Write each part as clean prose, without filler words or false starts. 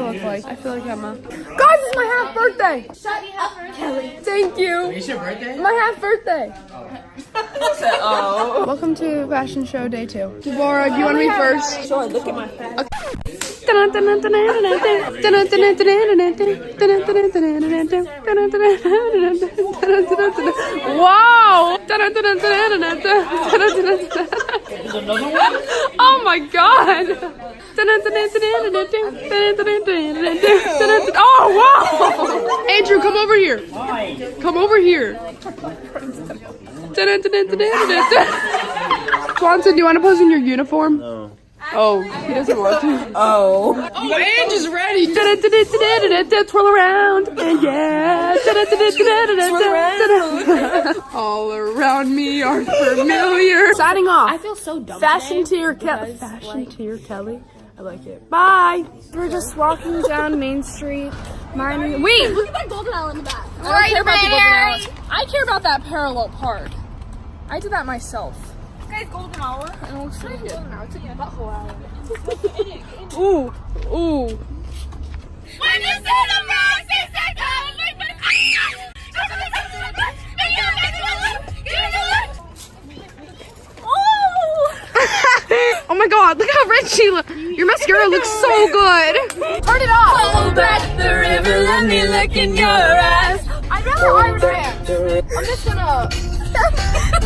look like? I feel like Emma. Guys, it's my half birthday! Shut up, Kelly. Thank you. It's your birthday? My half birthday. Oh. Welcome to fashion show day 2. Deborah, do you want to be first? Sure, look at my face. Wow! Oh my god! Oh wow! Andrew, come over here. Come over here. Swanson, do you want to pose in your uniform? No. Oh, he doesn't want to. Oh. Oh, Andrew's ready. Twirl around and yeah. All around me are familiar. Signing off. I feel so dumb. Fashion to your Kelly. Fashion to your Kelly. I like it. Bye. We're just walking down Main Street. Wait, Look at that golden owl in the back. I don't care about the golden hour. I care about that parallel park. I did that myself. Guys, golden hour. It looks so good. Golden hour. It's like a butthole hour. Ooh, ooh. When you see the roses that come, Oh my god, look how red she looks. Your mascara looks so good. Turn it off. Hold back the river, let me look in your eyes. I'd rather Irish dance. I'm just gonna...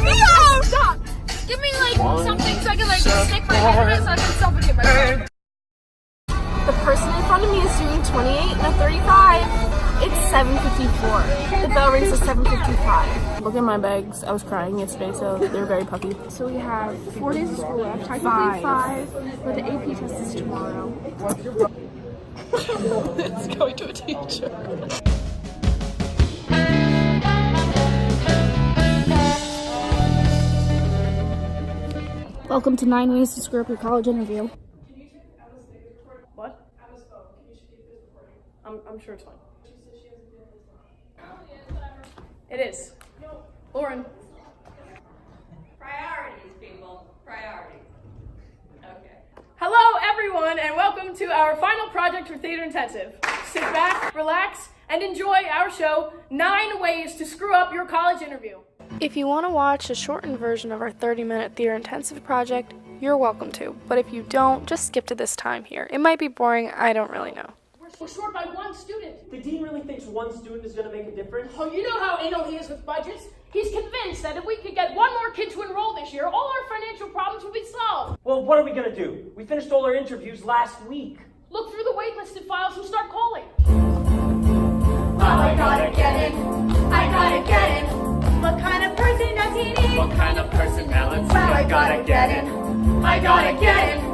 No, stop. Give me like something so I can like stick my hand in it so I can suffocate myself. The person in front of me is doing 28 and a 35. It's 7:54. The bell rings at 7:55. Look at my bags. I was crying yesterday, so they're very puffy. So we have 4 days of school left. Technically 5, but the AP test is tomorrow. It's going to a teacher. Welcome to 9 Ways to Screw Up Your College Interview. What? I'm sure it's fine. It is. Lauren. Priorities, people. Priorities. Okay. Hello, everyone, and welcome to our final project for Theater Intensive. Sit back, relax, and enjoy our show, 9 Ways to Screw Up Your College Interview. If you want to watch a shortened version of our 30-minute Theater Intensive project, you're welcome to. But if you don't, just skip to this time here. It might be boring, I don't really know. We're short by 1 student. The dean really thinks 1 student is going to make a difference? Oh, you know how anal he is with budgets. He's convinced that if we could get 1 more kid to enroll this year, all our financial problems will be solved. Well, what are we going to do? We finished all our interviews last week. Look through the waitlisted files and start calling. Oh, I gotta get in. I gotta get in. What kind of person does he need? What kind of personality? Well, I gotta get in. I gotta get in.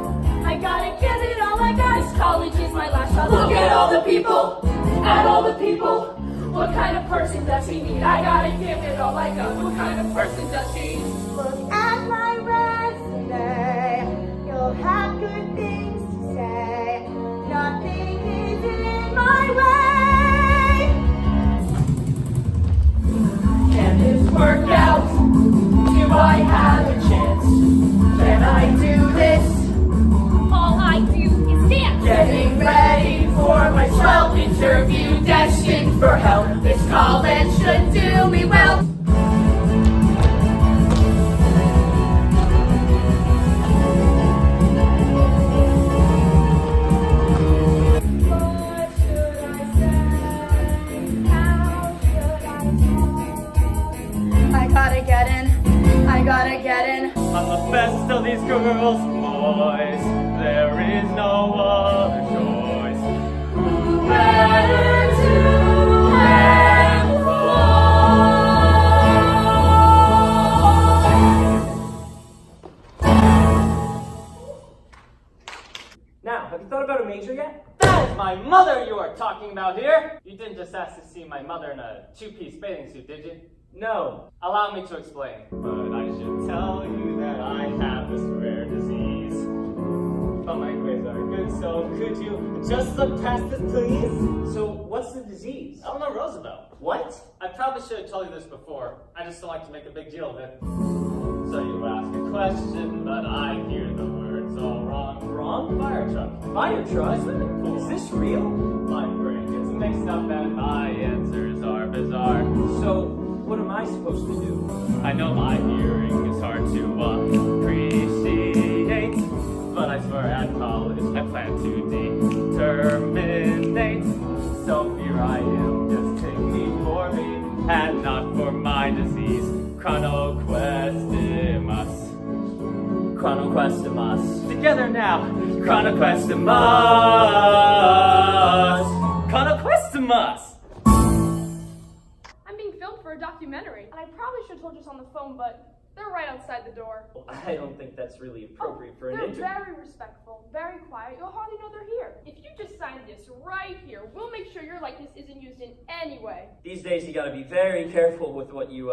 I gotta give it all I got. This college is my last shot. Look at all the people. At all the people. What kind of person does he need? I gotta give it all I got. What kind of person does he need? Look at my resume. You'll have good things to say. Nothing is in my way. Can this work out? Do I have a chance? Can I do this? All I do is dance. Getting ready for my 12th interview, destined for hell. This college should do me well. What should I say? How should I talk? I gotta get in. I gotta get in. I'm the best of these girls, boys. There is no other choice. Where to and Now, have you thought about a major yet? That is my mother you are talking about here! You didn't just ask to see my mother in a 2-piece bathing suit, did you? No. Allow me to explain. But I should tell you that I have this rare disease. But my grades are good, so could you just look past this, please? So, what's the disease? Eleanor Roosevelt. What? I probably should have told you this before. I just don't like to make a big deal of it. So you ask a question, but I hear the words all wrong. Wrong? Fire truck. fire truck? Is this real? My brain gets mixed up and my answers are bizarre. So, what am I supposed to do? I know my hearing is hard to appreciate, but I swear at college I plan to determinate. So here I am, just take me for me, and not for my disease. Chronoquestimus. Chronoquestimus. Together now. Chronoquestimus. Chronoquestimus. I'm being filmed for a documentary, and I probably should have told you this on the phone, but they're right outside the door. I don't think that's really appropriate for an They're interview. very respectful, very quiet. You'll hardly know they're here. If you just sign this right here, we'll make sure your likeness isn't used in any way. These days, you gotta be very careful with what you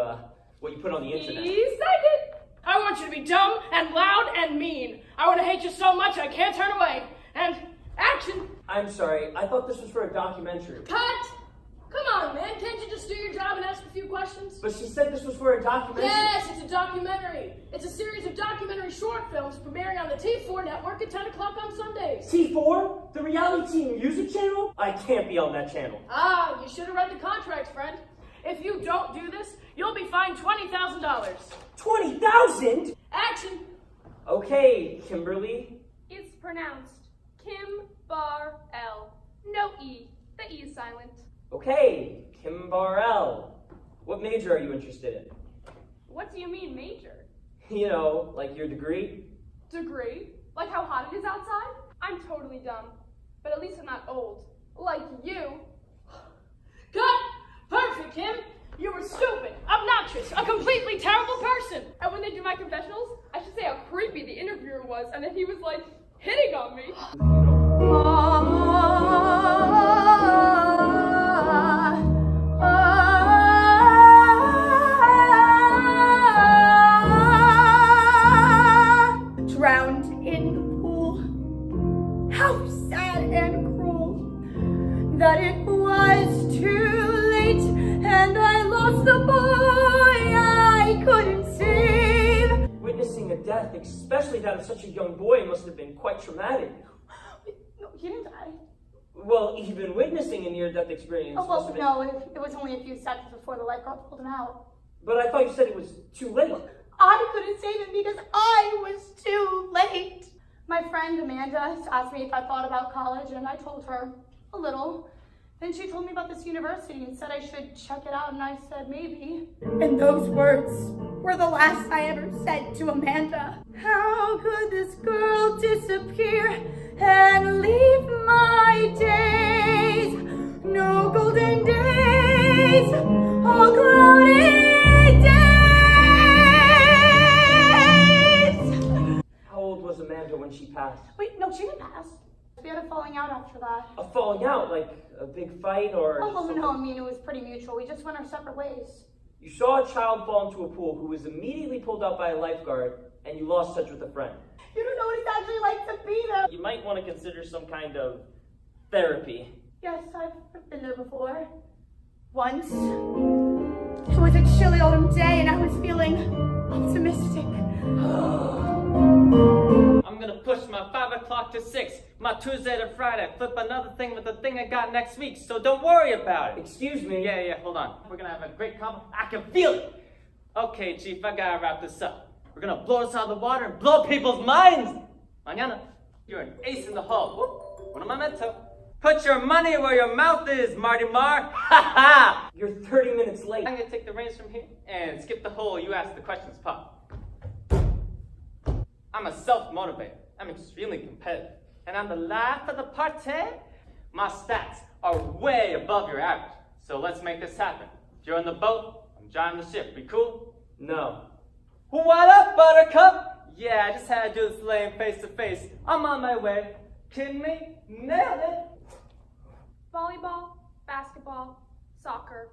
put on the internet. He signed it. I want you to be dumb and loud and mean. I want to hate you so much I can't turn away. And action. I'm sorry, I thought this was for a documentary. Cut. Come on, man. Can't you just do your job and ask a few questions? But she said this was for a documentary. Yes, it's a documentary. It's a series of documentary short films premiering on the T4 network at 10 o'clock on Sundays. T4? The reality TV music channel? I can't be on that channel. Ah, you should have read the contract, friend. If you don't do this, you'll be fined $20,000. 20,000? Action. Okay, Kimberly. It's pronounced Kim-Bar-L. No E. The E is silent. Okay, Kim Bar-L. What major are you interested in? What do you mean major? You know, like your degree? Degree? Like how hot it is outside? I'm totally dumb. But at least I'm not old. Like you. Cut! Perfect, Kim! You were stupid, obnoxious, a completely terrible person! And when they do my confessionals, I should say how creepy the interviewer was, and then he was like, hitting on me. Drowned in the pool. How sad and cruel that it was too late, and I lost the boy I couldn't save. Witnessing a death, especially that of such a young boy, must have been quite traumatic. No, he didn't die. Well, even witnessing a near-death experience Oh, must well, have been... no, it was only a few seconds before the lifeguard pulled him out. But I thought you said it was too late. I couldn't save him because I was too late. My friend Amanda asked me if I thought about college, and I told her a little. Then she told me about this university and said I should check it out, and I said maybe. And those words were the last I ever said to Amanda. How could this girl disappear and leave my days? No golden days, all cloudy days. How old was Amanda when she passed? Wait, no, she didn't pass. We had a falling out after that. A falling out, like a big fight or Oh, well, something? no, I mean, it was pretty mutual. We just went our separate ways. You saw a child fall into a pool who was immediately pulled out by a lifeguard, and you lost touch with a friend. You don't know what it's actually like to be there. You might want to consider some kind of therapy. Yes, I've been there before. Once. It was a chilly autumn day, and I was feeling optimistic. I'm gonna push my 5 o'clock to 6, my Tuesday to Friday, flip another thing with the thing I got next week, so don't worry about it. Excuse me? Yeah, hold on. We're gonna have a great convo. I can feel it. Okay, Chief, I gotta wrap this up. We're gonna blow this out of the water and blow people's minds. Mañana, you're an ace in the hole. Whoop. What am I meant to? Put your money where your mouth is, Marty Marr. Ha ha! You're 30 minutes late. I'm gonna take the reins from here and skip the hole you ask the questions, Pop. I'm a self-motivator. I'm extremely competitive. And I'm the life of the party. My stats are way above your average. So let's make this happen. You're in the boat, I'm driving the ship. We cool? No. What up, Buttercup? Yeah, I just had to do this lane face to face. I'm on my way. Kidding me? Nailed it. Volleyball, basketball, soccer.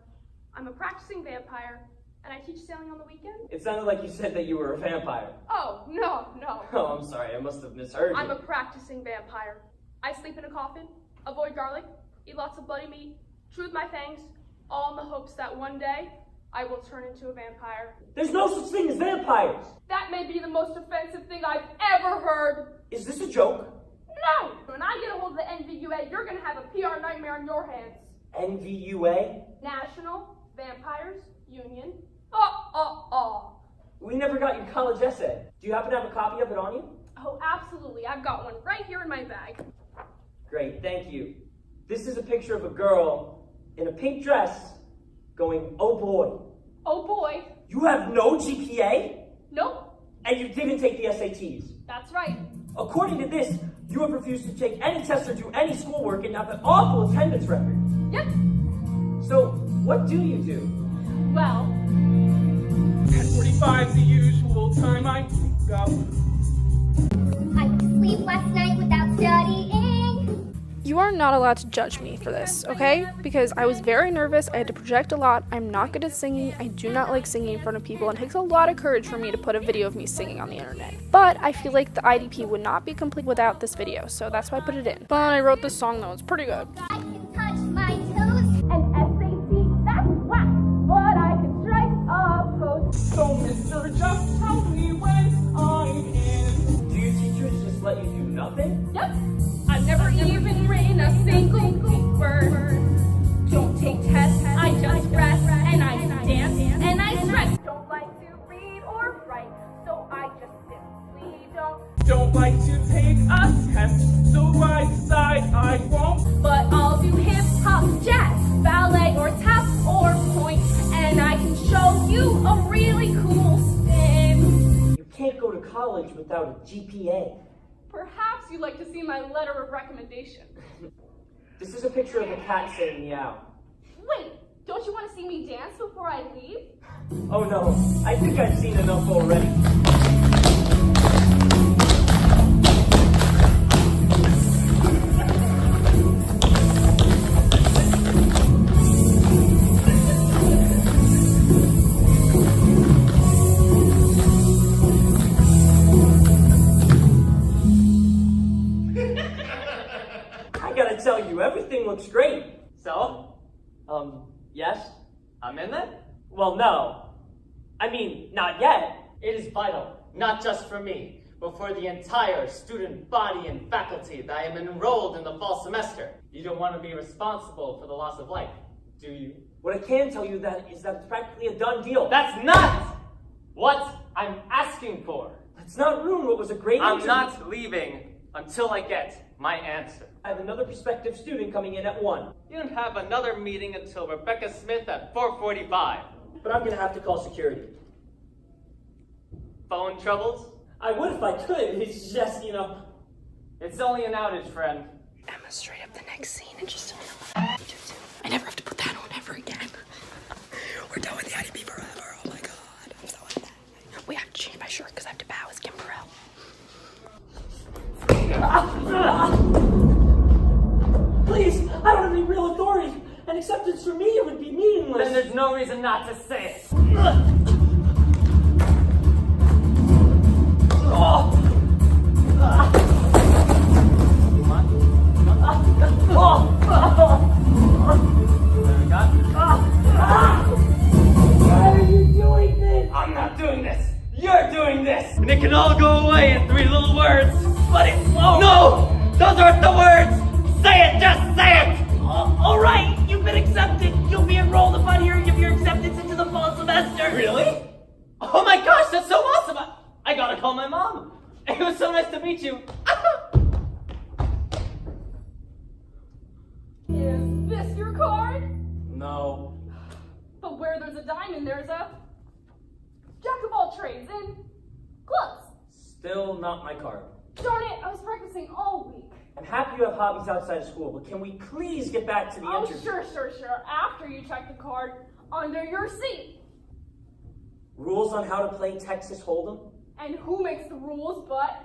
I'm a practicing vampire, and I teach sailing on the weekend. It sounded like you said that you were a vampire. Oh, no. Oh, I'm sorry. I must have misheard you. I'm a practicing vampire. I sleep in a coffin, avoid garlic, eat lots of bloody meat, chew with my fangs, all in the hopes that one day I will turn into a vampire. There's no such thing as vampires. That may be the most offensive thing I've ever heard. Is this a joke? No! When I get a hold of the NVUA, you're gonna have a PR nightmare on your hands. NVUA? National Vampires Union. We never got your college essay. Do you happen to have a copy of it on you? Oh, absolutely. I've got one right here in my bag. Great, thank you. This is a picture of a girl in a pink dress going, oh boy. Oh boy. You have no GPA? Nope. And you didn't take the SATs? That's right. According to this, you have refused to take any tests or do any schoolwork and have an awful attendance record. Yep. So, what do you do? Well, 10:45 is the usual time I wake up. I went to sleep last night without studying. You are not allowed to judge me for this, okay? Because I was very nervous, I had to project a lot, I'm not good at singing, I do not like singing in front of people, and it takes a lot of courage for me to put a video of me singing on the internet. But I feel like the IDP would not be complete without this video, so that's why I put it in. But I wrote this song though, it's pretty good. I can touch my toes. an SAT, that's whack, but I can strike a pose. So, mister, just tell me when I'm in. Do your teachers just let you do nothing? Yep. I've never even written a single word. Don't take tests, I just rest, and I dance, and I stress. Don't like to read or write, so I just simply Don't like to take a test, so I decide I won't. But I'll do hip hop, jazz, ballet, or tap, or point, and I can show you a really cool spin. You can't go to college without a GPA. Perhaps you'd like to see my letter of recommendation. This is a picture of a cat saying meow. Wait, don't you want to see me dance before I leave? Oh no, I think I've seen enough already. I gotta tell you, everything looks great. So, Yes? I'm in then? Well, no. I mean, not yet. It is vital, not just for me, but for the entire student body and faculty that I am enrolled in the fall semester. You don't want to be responsible for the loss of life, do you? What I can tell you is that it's practically a done deal. That's not what I'm asking for. Let's not ruin what was a great I'm interview. not leaving until I get my answer. I have another prospective student coming in at 1. You don't have another meeting until Rebecca Smith at 4:45. But I'm gonna have to call security. Phone troubles? I would if I could. It's just, It's only an outage, friend. Emma, straight up the next scene and just I never have to put that on ever again. We're done with the IDP forever. Oh my god, I'm so upset. We have to change my shirt because I have to bow as Kim Burrell. Please, I don't have any real authority. And acceptance for me, it would be meaningless. Then there's no reason not to say it. Why are you doing this? I'm not doing this. You're doing this. And it can all go away in 3 little words. But it won't. No! Those aren't the words! Say it! Just say it! All right, you've been accepted. You'll be enrolled upon hearing of your acceptance into the fall semester. Really? Oh my gosh, that's so awesome! I gotta call my mom. It was so nice to meet you. Is this your card? No. But where there's a diamond, there's a jack of all trades and gloves. Still not my card. Darn it, I was practicing all week. I'm happy you have hobbies outside of school, but can we please get back to the Oh, interview? sure. After you check the card under your seat. Rules on how to play Texas Hold'em? And who makes the rules but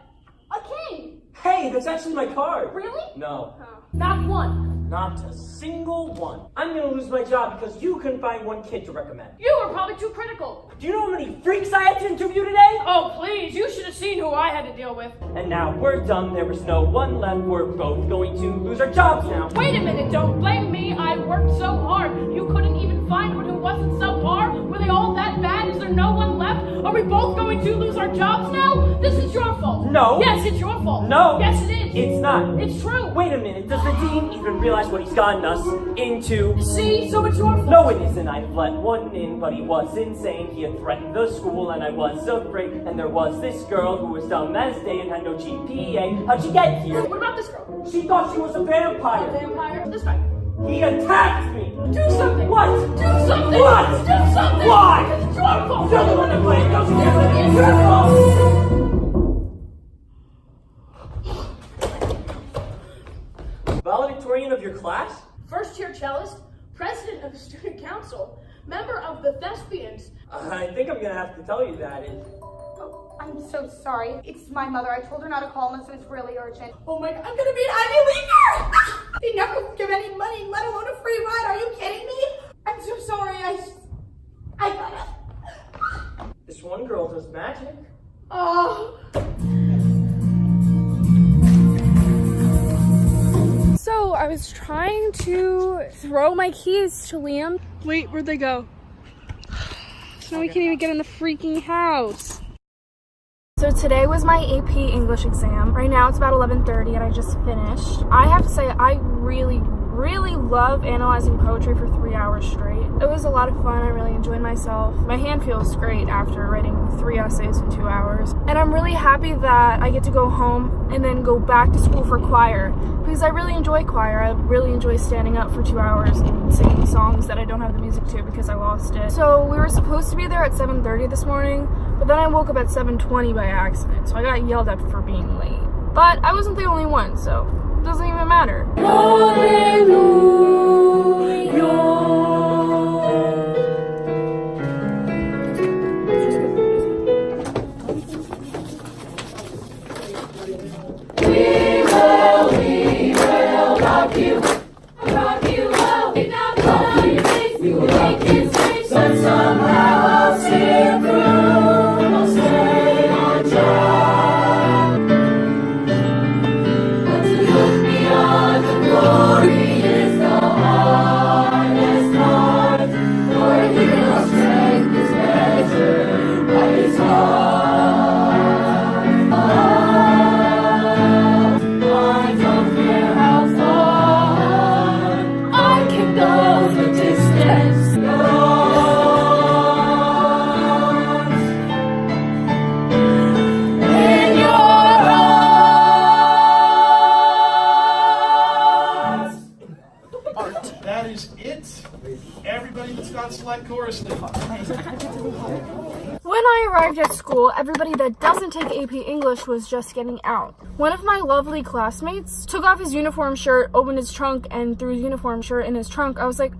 a king? Hey, that's actually my card. Really? No, Oh, not one. not a single one. I'm gonna lose my job because you couldn't find one kid to recommend. You were probably too critical. Do you know how many freaks I had to interview today? Oh, please, you should have seen who I had to deal with. And now we're done. There was no one left. We're both going to lose our jobs now. Wait a minute, don't blame me. I worked so hard. You couldn't even find one who wasn't subpar? Were they all that bad? Is there no one left? Are we both going to lose our jobs now? This is your fault. No. Yes, it's your fault. No. Yes, it is. It's not. It's true. Wait a minute. Does the dean even realize what he's gotten us into? See, so it's your fault. No, it isn't. I've let one in, but he was insane. He had threatened the school, and I was afraid. And there was this girl who was dumb as day and had no GPA. How'd she get here? What about this girl? She thought she was a vampire. Vampire? This guy. He attacked me. Do something. What? Do something. What? Do something. Why? Because it's your fault. You're the one that played those games. It's your fault. Valedictorian of your class? First year cellist, president of the student council, member of the Thespians. I think I'm gonna have to tell you that. Oh, I'm so sorry. It's my mother. I told her not to call unless it was really urgent. Oh my God, I'm gonna be an Ivy Leaguer! They never give any money, let alone a free ride. Are you kidding me? I'm so sorry. I gotta. This one girl does magic. Oh. So I was trying to throw my keys to Liam. Wait, where'd they go? So now we can't even get in the freaking house. So today was my AP English exam. Right now it's about 11:30 and I just finished. I have to say I really love analyzing poetry for 3 hours straight. It was a lot of fun. I really enjoyed myself. My hand feels great after writing 3 essays in 2 hours. And I'm really happy that I get to go home and then go back to school for choir because I really enjoy choir. I really enjoy standing up for 2 hours and singing songs that I don't have the music to because I lost it. So we were supposed to be there at 7:30 this morning, but then I woke up at 7:20 by accident. So I got yelled at for being late. But I wasn't the only one, so it doesn't even matter. That is it. Everybody that's got select chorus now. When I arrived at school, everybody that doesn't take AP English was just getting out. One of my lovely classmates took off his uniform shirt, opened his trunk, and threw his uniform shirt in his trunk. I was like,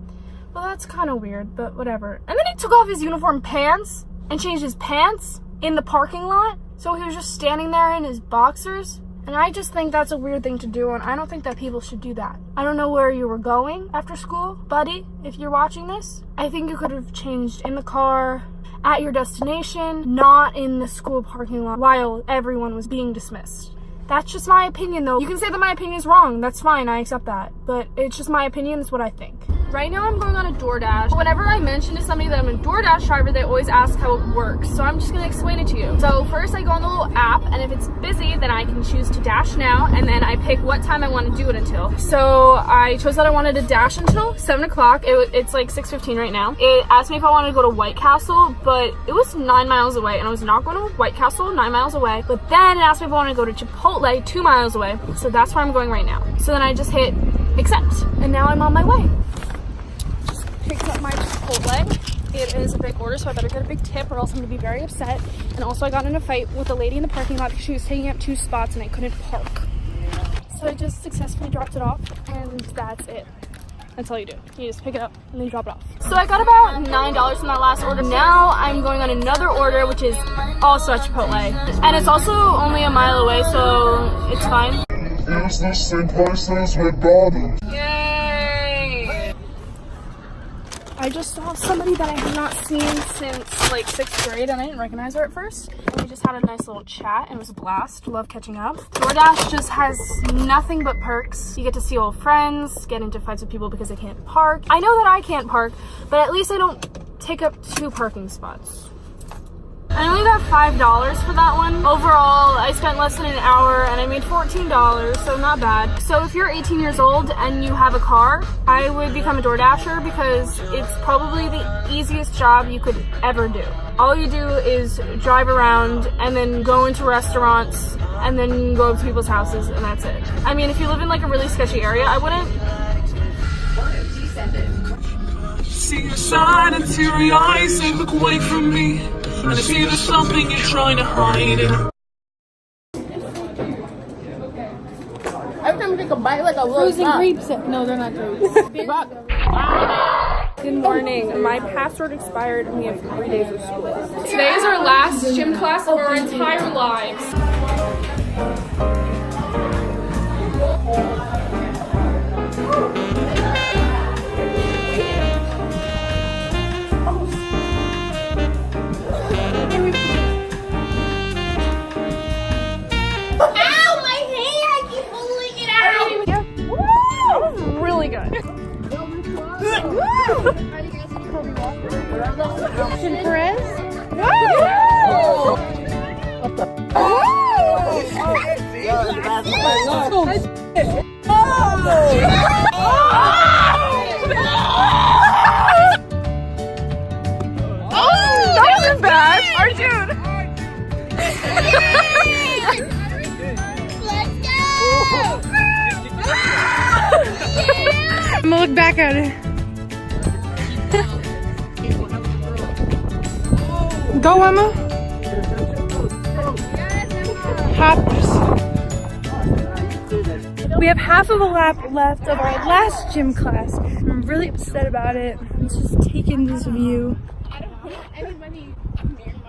well, that's kind of weird, but whatever. And then he took off his uniform pants and changed his pants in the parking lot. So he was just standing there in his boxers. And I just think that's a weird thing to do, and I don't think that people should do that. I don't know where you were going after school, buddy, if you're watching this. I think you could have changed in the car, at your destination, not in the school parking lot while everyone was being dismissed. That's just my opinion, though. You can say that my opinion is wrong. That's fine. I accept that. But it's just my opinion. It's what I think. Right now, I'm going on a DoorDash. Whenever I mention to somebody that I'm a DoorDash driver, they always ask how it works. So I'm just going to explain it to you. So first, I go on the little app, and if it's busy, then I can choose to dash now, and then I pick what time I want to do it until. So I chose that I wanted to dash until 7 o'clock. It's like 6:15 right now. It asked me if I wanted to go to White Castle, but it was 9 miles away, and I was not going to White Castle 9 miles away. But then it asked me if I wanted to go to Chipotle 2 miles away. So that's where I'm going right now. So then I just hit accept, and now I'm on my way. Just picked up my Chipotle. It is a big order, so I better get a big tip or else I'm gonna be very upset. And also I got in a fight with a lady in the parking lot because she was taking up 2 spots and I couldn't park. So I just successfully dropped it off, and that's it. That's all you do. You just pick it up and then you drop it off. So I got about $9 from that last order. Now I'm going on another order, which is also at Chipotle. And it's also only a mile away, so it's fine. Is the same place as McDonald's? Yay! I just saw somebody that I have not seen since like 6th grade, and I didn't recognize her at first. And we just had a nice little chat, and it was a blast. Love catching up. DoorDash just has nothing but perks. You get to see old friends, get into fights with people because they can't park. I know that I can't park, but at least I don't take up 2 parking spots. I only got $5 for that one. Overall, I spent less than an hour and I made $14, so not bad. So if you're 18 years old and you have a car, I would become a DoorDasher because it's probably the easiest job you could ever do. All you do is drive around and then go into restaurants and then go up to people's houses, and that's it. I mean, if you live in like a really sketchy area, I wouldn't. See your sad and teary eyes, they look away from me. And I see there's something you're trying to hide. Every time I take a bite, like a Frozen grapes. No, they're not grapes. Good morning. My password expired and we have 3 days of school. Today is our last gym class of our entire lives. Ow, my hand! I keep pulling it out! Yeah. Woo! Really good. Perez? Woo! That wasn't bad. Arjun! Let's go! I'm gonna look back at it. Go, Emma. Hoppers. We have half of a lap left of our last gym class. I'm really upset about it. I'm just taking this view.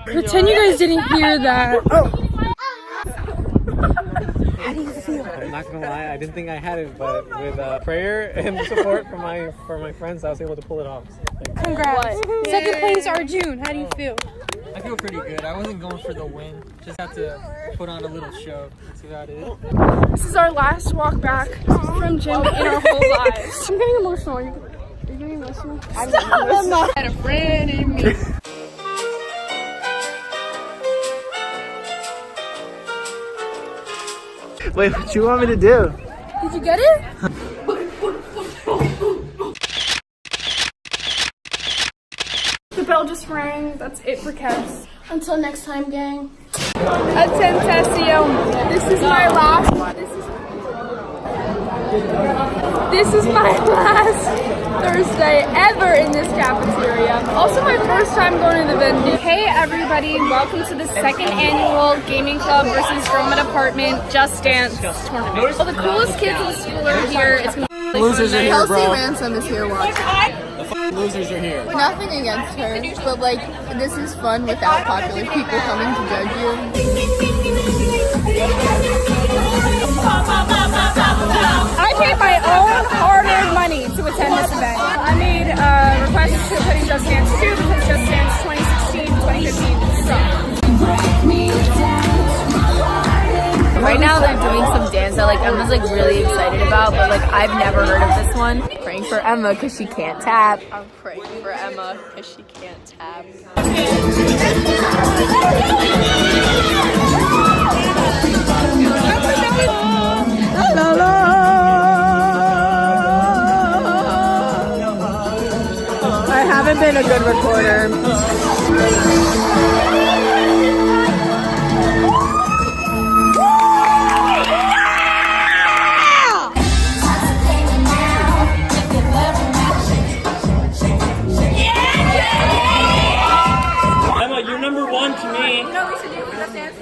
Pretend you guys didn't hear that. Oh. How do you feel? I'm not gonna lie, I didn't think I had it, but with prayer and support from my friends, I was able to pull it off. Congrats. Second place, Arjun. How do you feel? I feel pretty good. I wasn't going for the win. Just have to put on a little show. That's about it. This is our last walk back from gym in our whole lives. I'm getting emotional. Are you getting emotional? I'm not. I had a friend in me. Wait, what you want me to do? Did you get it? The bell just rang. That's it for Kevs. Until next time, gang. Attentatio. This is my last. This is my last Thursday ever in this cafeteria. Also my first time going to the vending. Hey everybody, welcome to the second annual Gaming Club versus Drama Department Just Dance tournament. So the coolest kids in the school are here. It's gonna be Losers are here, bro. Ransom is here watching. Losers are here. Nothing against her, but like, this is fun without popular people coming to judge you. I paid my own hard-earned money to attend this event. I made a request to put in Just Dance 2 because Just Dance 2016 2015 sucked. Right now they're doing some dance that like Emma's like really excited about, but like I've never heard of this one. Praying for Emma because she can't tap. I'm praying for Emma because she can't tap. I haven't been a good recorder. Emma, you're number one to me. You know what we should do for Just Dance?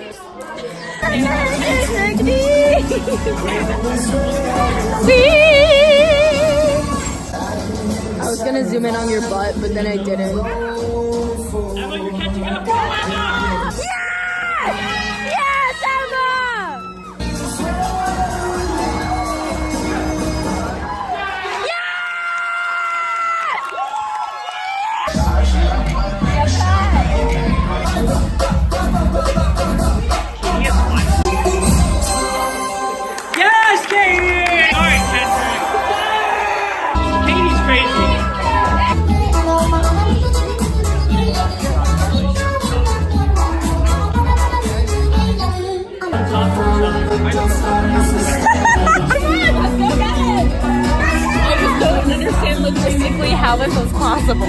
I was gonna zoom in on your butt, but then I didn't. Emma, you're catching up. Go, Emma! Yes, Emma! Yes, Katie! All right, Kendrick. Katie's crazy. how this was possible.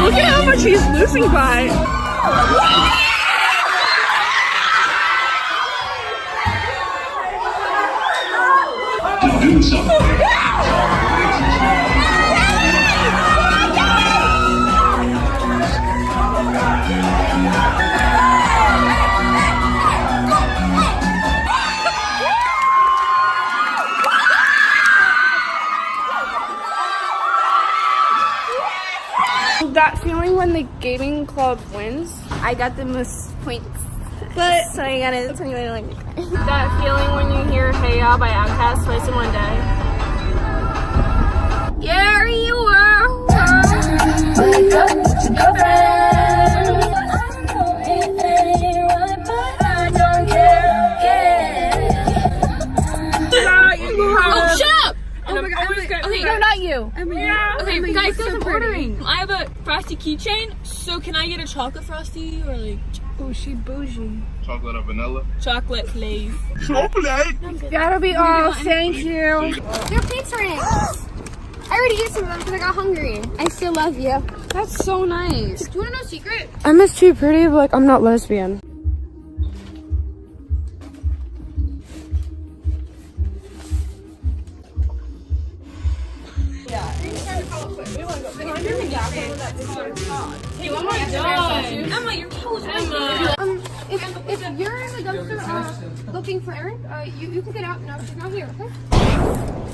Look at how much he's losing by. Do something. That feeling when the gaming club wins? I got the most points. But So you gotta tell me what I like. that feeling when you hear Hey Ya by Outkast twice in one day. Gary, you are. Wake up, it's your girlfriend. Oh, shut up! Oh my God, Okay, no, not you. Okay, guys, I'm ordering. I have a Frosty keychain, so can I get a chocolate Frosty or like Oh, she bougie. Chocolate or vanilla? chocolate, please? Chocolate? That'll be all. Thank you. They're pizza rings. I already ate some of them because I got hungry. I still love you. That's so nice. Do you want to know a secret? Emma's too pretty, but like I'm not lesbian. Emma, you're close. Emma. If you're in the dumpster looking for Erin, you can get out. No, she's not here. Okay.